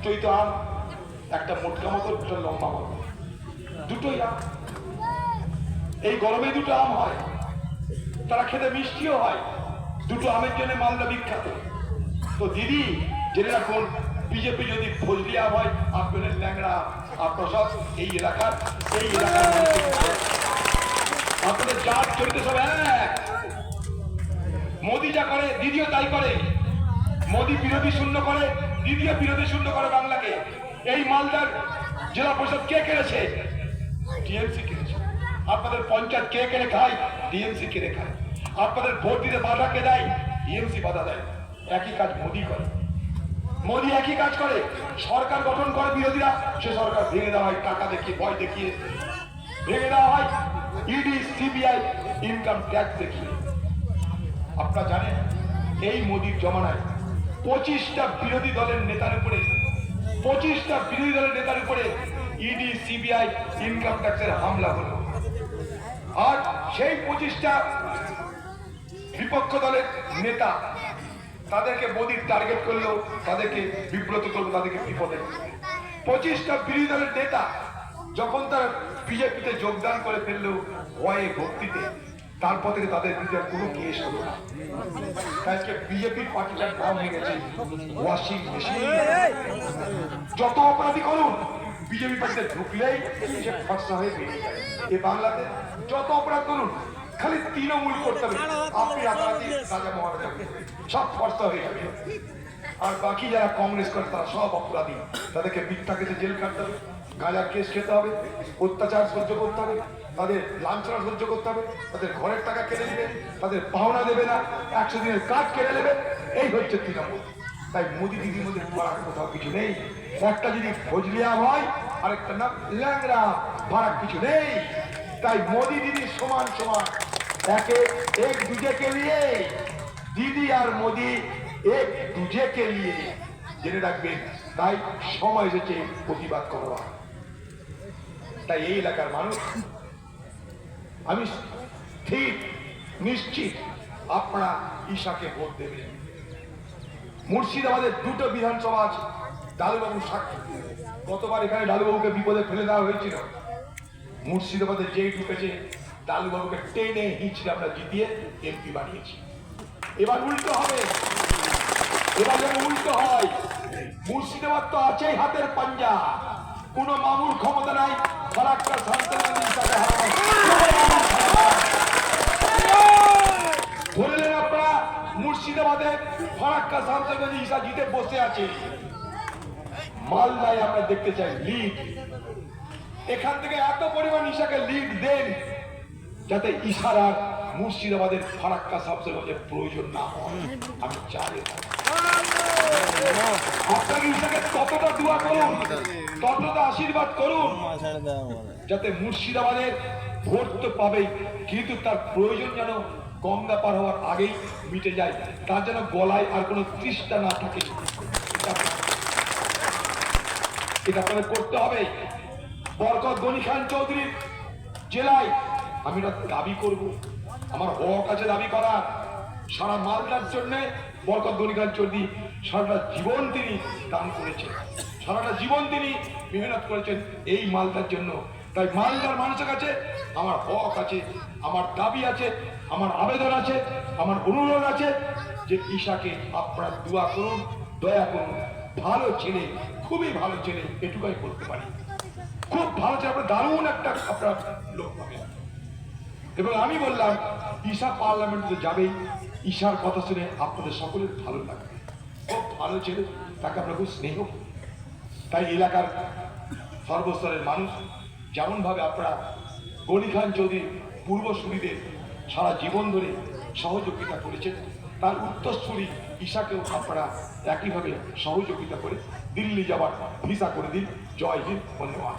দুটোই তো আম, একটা মোটকা মতো, দুটো লম্বা মতো, দুটোই আম। এই গরমে দুটো আম হয়, তারা খেতে মিষ্টিও হয়। দুটো আমের জন্য মালদা বিখ্যাত। তো দিদি জেনে রাখুন, বিজেপি যদি ফজলি আম হয়, আপনাদের ল্যাংড়া, আপনার সব এই এলাকার আপনাদের জাত চরিত্র সব এক। মোদি যা করে দিদিও তাই করে। মোদি বিরোধী শূন্য করে, দিদিও বিরোধী শূন্য করে বাংলাকে। এই মালদার জেলা পরিষদ কে কেড়েছে? টিএমসি কেড়েছে। আপনাদের পঞ্চায়েত কে কেড়ে খায়? টিএমসি কেড়ে খায়। আপনাদের ভোট দিতে বাধা কে দেয়? টিএমসি বাধা দেয়। একই কাজ মোদি করে। মোদি একই কাজ করে। সরকার গঠন করে বিরোধীরা, সে সরকার ভেঙে দেওয়া হয় টাকা দেখিয়ে, ভয় দেখিয়ে ভেঙে দেওয়া হয়। ইডি, সিবিআই, ইনকাম ট্যাক্স দেখিয়ে। আপনারা জানেন এই মোদির জমানায় 25টা বিরোধী দলের নেতার উপরে, 25টা বিরোধী দলের নেতার উপরে ইডি, সিবিআই, ইনকাম ট্যাক্সের হামলা হলো। আর সেই 25টা বিপক্ষ দলের নেতা, তাদেরকে মোদির টার্গেট করলো, তাদেরকে বিব্রত করলো, তাদেরকে বিপদে। 25টা বিরোধী দলের নেতা যখন তারা বিজেপিতে যোগদান করে ফেললো ভয়ে ভক্তিতে, তারপর থেকে তাদের বিরুদ্ধে কোনো কেস হলো না। আজকে বিজেপির পার্টিটার নাম হয়ে গেছে ওয়াশিং মেশিন। যত অপরাধী করুন, বিজেপি পার্টিতে ঢুকলেই সে ফর্সা হয়ে বেরিয়ে যায়। এ বাংলাতে যত অপরাধ করুন, খালি তৃণমূল করতে হবে, আপনি রাতারাতি রাজা মহারাজা সব ফর্সা হয়ে যাবে। আর বাকি যারা কংগ্রেস করে তারা সব অপরাধী, তাদেরকে মিথ্যা কেসে জেল কাটতে হবে, গাঁজার কেস খেতে হবে, অত্যাচার সহ্য করতে হবে, তাদের লাঞ্ছনা সহ্য করতে হবে, তাদের ঘরের টাকা কেড়ে নেবে, তাদের পাওনা দেবে না, 100 দিনের কাজ কেড়ে নেবে। এই হচ্ছে তৃণমূল। তাই মোদি দিদির মধ্যে ফারাক কোথাও কিছু নেই। একটা যদি ফজলিয়া হয়, আরেকটা নাম ল্যাংড়া, ফারাক কিছু নেই। তাই মোদি দিদি সমান সমান, একে এক दूजे के लिए, দিদি আর মোদি এক दूजे के लिए। জেনে রাখবেন, তাই সময় এসেছে প্রতিবাদ করা। তাই এই এলাকার মানুষ, আমি ঠিক নিশ্চিত আপনারা ঈশাকে ভোট দেবেন। মুর্শিদাবাদের দুটো বিধানসভা আছে, ডালুবাবু সাক্ষী। গতবার এখানে ডালুবাবুকে বিপদে ফেলে দেওয়া হয়েছিল। মুর্শিদাবাদে যেই ঢুকেছে, ডালুবাবুকে টেনে হিঁচড়ে আমরা জিতিয়ে এমপি বানিয়েছি। এবার উল্টো হবে, এবার যেন উল্টো হয়। মুর্শিদাবাদ তো আছেই হাতের পাঞ্জা, কোন মামুর ক্ষমতা নাই ফারাক্কা বললেন আপনারা। মুর্শিদাবাদে ফারাক্কা শান্তগঞ্জ ঈশা জিতে বসে আছে। মালদায় আমরা দেখতে চাই লিড। এখান থেকে এত পরিমাণ ঈশাকে লিড দেন যাতে ঈশার আর মুর্শিদাবাদের ফারাক্কা শান্তগঞ্জের প্রয়োজন না হয়। আমি চাই আপনাকে ঈশাকে ততটা দোয়া করুন, ততটা আশীর্বাদ করুন, যাতে মুর্শিদাবাদের ভোট তো পাবেই, কিন্তু তার প্রয়োজন যেন গঙ্গা পার হওয়ার আগেই মিটে যায়। তার যেন গলায় আর কোনো তৃষ্ণা না থাকে। এটা আপনাদের করতে হবে। বরকত গনি খান চৌধুরীর জেলায় আমি দাবি করব, আমার হক আছে দাবি করার। সারা মালদার জন্য বরকত গনি খান চৌধুরী সারাটা জীবন তিনি দান করেছেন, সারাটা জীবন তিনি মেহনত করেছেন এই মালদার জন্য। তাই মালদার মানুষের কাছে আমার হক আছে, আমার দাবি আছে, আমার আবেদন আছে, আমার অনুরোধ আছে যে ঈশাকে আপনারা দোয়া করুন, দয়া করুন। ভালো ছেলে, খুবই ভালো ছেলে, এটুকুই বলতে পারি। খুব ভালো ছেলে, আপনার দারুণ একটা আপনার লোক পাবেন। এবং আমি বললাম ঈশা পার্লামেন্টে যাবেই, ঈশার কথা শুনে আপনাদের সকলের ভালো লাগবে। খুব ভালো ছেলে, তাকে আপনার খুব স্নেহ। তাই এলাকার সর্বস্তরের মানুষ যেমন ভাবে আপনারা গনি খান চৌধুরীর পূর্বসূরীদের সারা জীবন ধরে সহযোগিতা করেছেন, তার উত্তরসূরি ঈশাকেও আপনারা একইভাবে সহযোগিতা করে দিল্লি যাওয়ার ভিসা করে দিন। জয় হিন্দ, ধন্যবাদ।